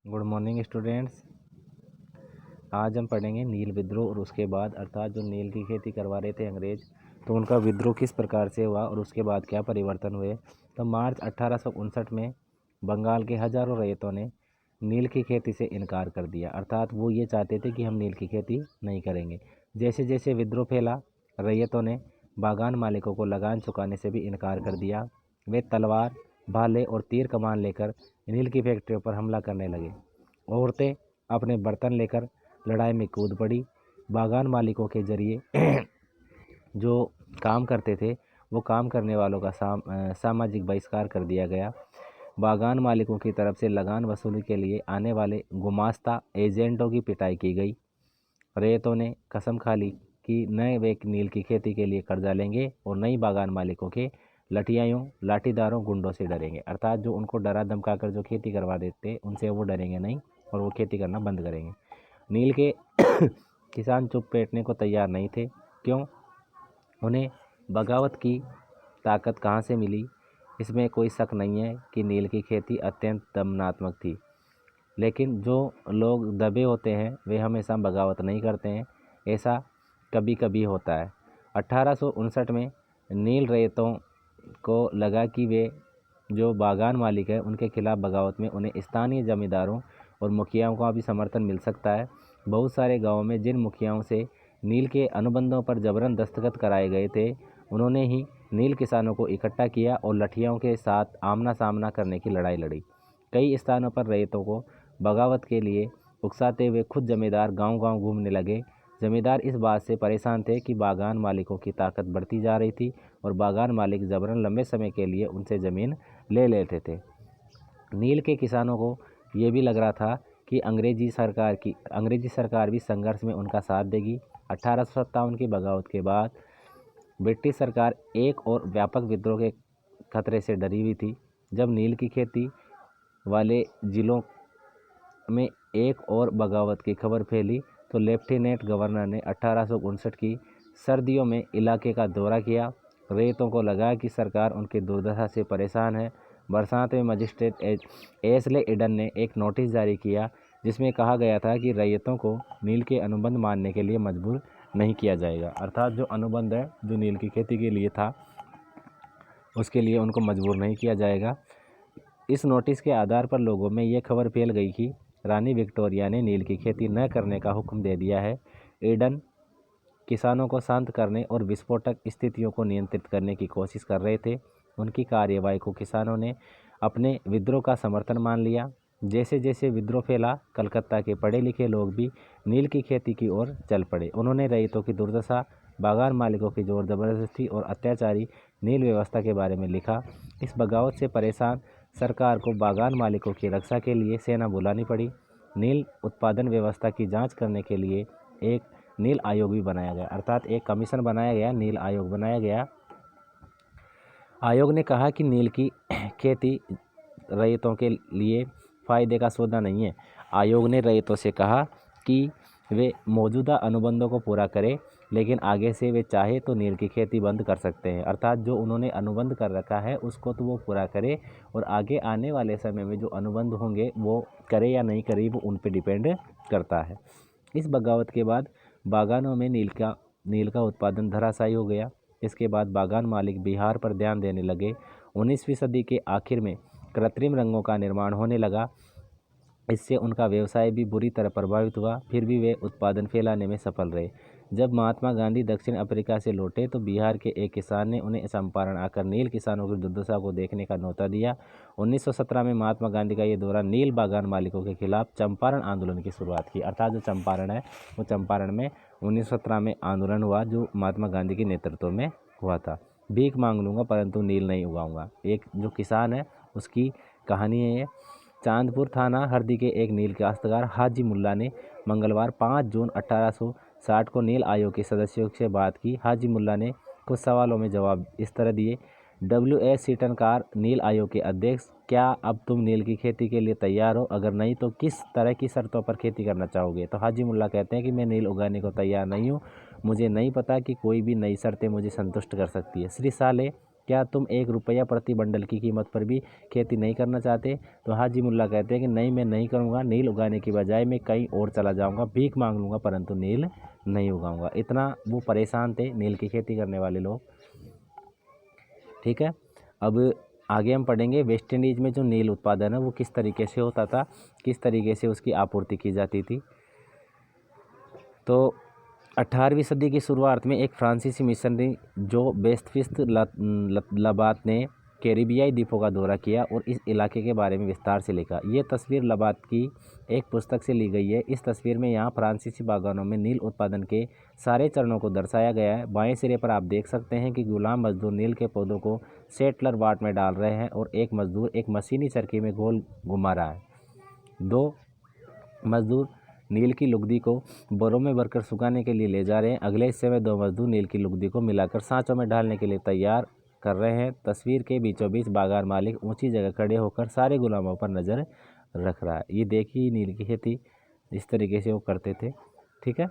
Good morning students. आज हम पढ़ेंगे नील विद्रोह और उसके बाद, अर्थात जो नील की खेती करवा रहे थे अंग्रेज, तो उनका विद्रोह किस प्रकार से हुआ और उसके बाद क्या परिवर्तन हुए। तो मार्च 1859 में बंगाल के हजारों रैयतों ने नील की खेती से इनकार कर दिया। अर्थात वो ये चाहते थे कि हम नील की खेती नहीं करेंगे। जैसे जैसे विद्रोह फैला, रैयतों ने बागान मालिकों को लगान चुकाने से भी इनकार कर दिया। वे तलवार, भाले और तीर कमान लेकर नील की फैक्ट्रियों पर हमला करने लगे। औरतें अपने बर्तन लेकर लड़ाई में कूद पड़ी। बागान मालिकों के जरिए जो काम करते थे, वो काम करने वालों का सामाजिक बहिष्कार कर दिया गया। बागान मालिकों की तरफ से लगान वसूली के लिए आने वाले गुमास्ता एजेंटों की पिटाई की गई। रैयतों ने कसम खा ली कि नए वे नील की खेती के लिए कर्जा लेंगे और नई बागान मालिकों के लठियाइयों, लाठीदारों, गुंडों से डरेंगे। अर्थात जो उनको डरा धमका कर जो खेती करवा देते, उनसे वो डरेंगे नहीं और वो खेती करना बंद करेंगे। नील के किसान चुप बैठने को तैयार नहीं थे। क्यों? उन्हें बगावत की ताकत कहाँ से मिली, इसमें कोई शक नहीं है कि नील की खेती अत्यंत दमनात्मक थी। लेकिन जो लोग दबे होते हैं वे हमेशा बगावत नहीं करते हैं, ऐसा कभी कभी होता है। 1859 में नील रैयतों को लगा कि वे जो बागान मालिक हैं उनके खिलाफ बगावत में उन्हें स्थानीय जमींदारों और मुखियाओं का भी समर्थन मिल सकता है। बहुत सारे गांवों में जिन मुखियाओं से नील के अनुबंधों पर जबरन दस्तखत कराए गए थे, उन्होंने ही नील किसानों को इकट्ठा किया और लठियों के साथ आमना सामना करने की लड़ाई लड़ी। कई स्थानों पर रैयतों को बगावत के लिए उकसाते हुए खुद जमींदार गांव-गांव घूमने लगे। जमींदार इस बात से परेशान थे कि बागान मालिकों की ताकत बढ़ती जा रही थी और बागान मालिक जबरन लंबे समय के लिए उनसे ज़मीन ले लेते थे। नील के किसानों को ये भी लग रहा था कि अंग्रेजी सरकार भी संघर्ष में उनका साथ देगी। 1857 की बगावत के बाद ब्रिटिश सरकार एक और व्यापक विद्रोह के खतरे से डरी हुई थी। जब नील की खेती वाले जिलों में एक और बगावत की खबर फैली तो लेफ्टिनेंट गवर्नर ने 1859 की सर्दियों में इलाके का दौरा किया। रैयतों को लगा कि सरकार उनकी दुर्दशा से परेशान है। बरसात में मजिस्ट्रेट एसले ईडन ने एक नोटिस जारी किया जिसमें कहा गया था कि रैयतों को नील के अनुबंध मानने के लिए मजबूर नहीं किया जाएगा। अर्थात जो अनुबंध है जो नील की खेती के लिए था, उसके लिए उनको मजबूर नहीं किया जाएगा। इस नोटिस के आधार पर लोगों में ये खबर फैल गई कि रानी विक्टोरिया ने नील की खेती न करने का हुक्म दे दिया है। ईडन किसानों को शांत करने और विस्फोटक स्थितियों को नियंत्रित करने की कोशिश कर रहे थे। उनकी कार्यवाही को किसानों ने अपने विद्रोह का समर्थन मान लिया। जैसे जैसे विद्रोह फैला, कलकत्ता के पढ़े लिखे लोग भी नील की खेती की ओर चल पड़े। उन्होंने रैयतों की दुर्दशा, बागान मालिकों की जोर जबरदस्ती और अत्याचारी नील व्यवस्था के बारे में लिखा। इस बगावत से परेशान सरकार को बागान मालिकों की रक्षा के लिए सेना बुलानी पड़ी। नील उत्पादन व्यवस्था की जांच करने के लिए एक नील आयोग भी बनाया गया, अर्थात एक कमीशन बनाया गया, नील आयोग बनाया गया। आयोग ने कहा कि नील की खेती रैयतों के लिए फ़ायदे का सौदा नहीं है। आयोग ने रैयतों से कहा कि वे मौजूदा अनुबंधों को पूरा करें, लेकिन आगे से वे चाहे तो नील की खेती बंद कर सकते हैं। अर्थात जो उन्होंने अनुबंध कर रखा है उसको तो वो पूरा करे और आगे आने वाले समय में जो अनुबंध होंगे वो करे या नहीं करे, वो उन पर डिपेंड करता है। इस बगावत के बाद बागानों में नील का उत्पादन धराशायी हो गया। इसके बाद बागान मालिक बिहार पर ध्यान देने लगे। 19वीं सदी के आखिर में कृत्रिम रंगों का निर्माण होने लगा। इससे उनका व्यवसाय भी बुरी तरह प्रभावित हुआ। फिर भी वे उत्पादन फैलाने में सफल रहे। जब महात्मा गांधी दक्षिण अफ्रीका से लौटे तो बिहार के एक किसान ने उन्हें चंपारण आकर नील किसानों की दुर्दशा को देखने का न्योता दिया। 1917 में महात्मा गांधी का ये दौरा नील बागान मालिकों के खिलाफ चंपारण आंदोलन की शुरुआत की। अर्थात जो चंपारण है, वो चंपारण में 1917 में आंदोलन हुआ जो महात्मा गांधी के नेतृत्व में हुआ था। भीख मांग लूँगा परंतु नील नहीं उगाऊंगा, एक जो किसान है उसकी कहानी है ये। चांदपुर थाना हरदी के एक नील काश्तकार हाजी मुल्ला ने मंगलवार 5 जून 1860 को नील आयोग के सदस्यों से बात की। हाजी मुल्ला ने कुछ सवालों में जवाब इस तरह दिए। WS सीटनकार, नील आयोग के अध्यक्ष, क्या अब तुम नील की खेती के लिए तैयार हो? अगर नहीं तो किस तरह की शर्तों पर खेती करना चाहोगे? तो हाजी मुल्ला कहते हैं कि मैं नील उगाने को तैयार नहीं हूँ, मुझे नहीं पता कि कोई भी नई शर्तें मुझे संतुष्ट कर सकती है। श्री साले क्या तुम 1 रुपया प्रति बंडल की कीमत पर भी खेती नहीं करना चाहते? तो हाजी मुल्ला कहते हैं कि नहीं, मैं नहीं करूँगा। नील उगाने की बजाय मैं कहीं और चला जाऊँगा, भीख मांग लूँगा, परंतु नील नहीं उगाऊँगा। इतना वो परेशान थे नील की खेती करने वाले लोग। ठीक है, अब आगे हम पढ़ेंगे वेस्ट इंडीज़ में जो नील उत्पादन है वो किस तरीके से होता था, किस तरीके से उसकी आपूर्ति की जाती थी। तो 18वीं सदी की शुरुआत में एक फ्रांसीसी मिशनरी जो बेस्टफिस्ट लबात ने कैरिबियाई द्वीपों का दौरा किया और इस इलाके के बारे में विस्तार से लिखा। ये तस्वीर लबात की एक पुस्तक से ली गई है। इस तस्वीर में यहाँ फ्रांसीसी बागानों में नील उत्पादन के सारे चरणों को दर्शाया गया है। बाएं सिरे पर आप देख सकते हैं कि गुलाम मजदूर नील के पौधों को सेटलर वाट में डाल रहे हैं और एक मजदूर एक मशीनी चरखी में गोल घुमा रहा है। 2 मजदूर नील की लुगदी को बोरों में भरकर सुखाने के लिए ले जा रहे हैं। अगले हिस्से में 2 मजदूर नील की लुगदी को मिलाकर सांचों में डालने के लिए तैयार कर रहे हैं। तस्वीर के बीचों बीच बागान मालिक ऊंची जगह खड़े होकर सारे गुलामों पर नज़र रख रहा है। ये देखिए नील की खेती इस तरीके से वो करते थे। ठीक है।